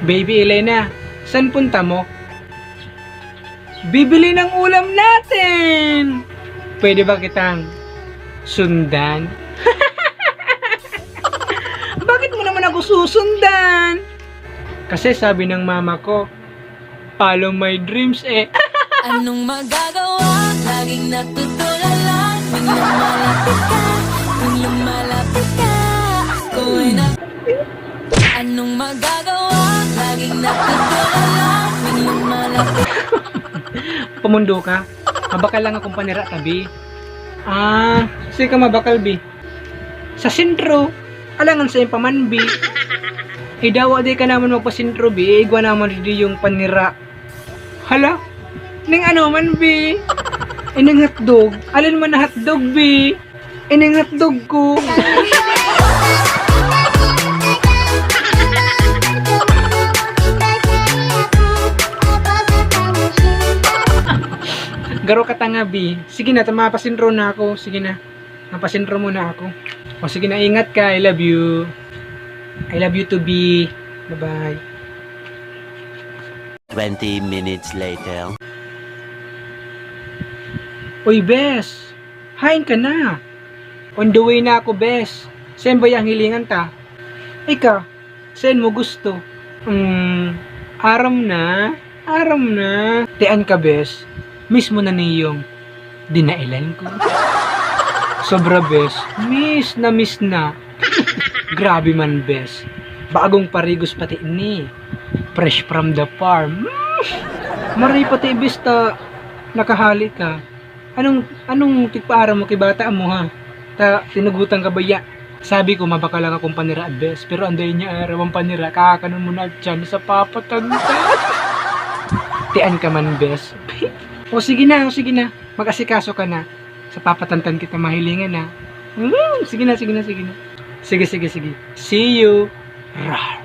Baby Elena, saan punta mo? Bibili ng ulam natin! Pwede ba kitang sundan? Bakit mo naman ako susundan? Kasi sabi ng mama ko, follow my dreams eh. Anong magagawa? Laging natutulala. Tuwing lumalapit ka, tuwing lumalapit ka, ako ay Anong magagawa? Laging natutulala. Tuwing lumalapit ka. Pumundo ka? Mabakal lang akong panira tabi. Sige ka mabakal bi. Sa sentro, alangan sa paman bi. Dawa di ka naman magpasintro bi, igwa naman di yung panira. Hala? Ning ano man bi? Ining hotdog. Alin man na hotdog bi? Ining hotdog ko. Garo ka tanga bi. Sige na, mapasintro na ako. Sige na. Mapasintro muna ako. O sige na, ingat ka. I love you. I love you to be. Bye-bye. 20 minutes later. Uy, Bes. Hain ka na. On the way na ako, Bes. Saan ba yung hilingan ta? Ika, saan mo gusto? Aram na. Aram na. Tian ka, Bes. Miss mo na niyong dinailan ko. Sobra, Bes. Miss na. Grabe man, Bes. Bagong parigos pati ni. Fresh from the farm. Maray pati, Bes, ta nakahali ka. Anong tigpaara mo kay bata mo, ha? Ta tinugutan ka ba ya? Sabi ko, mabaka lang akong panira, Bes. Pero anday niya arawang panira. Kakanon mo na dyan sa papatanda. Tian ka man, Bes. O sige na. Mag-asikaso ka na. Sa papatantan kita mahilingan na. Sige na. Sige. See you. Rar.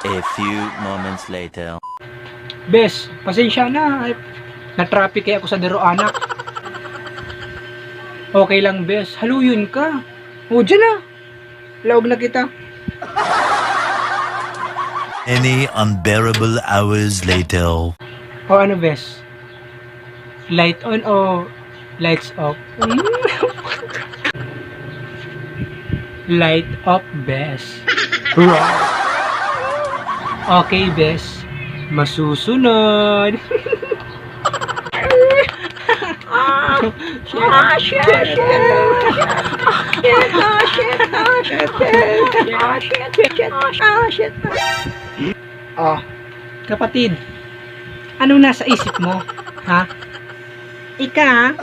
A few moments later. Bes, pasensya na. Na-traffic kaya ako sa daro anak. Okay lang, Bes. Haluyon ka. O, dyan na. Laog na kita. Many unbearable hours later. O ano, Bes? Light on o lights off? Light off, Bes. Okay, Bes. Masusunod. Oh, kapatid. Anong nasa isip mo? Ha? Ika?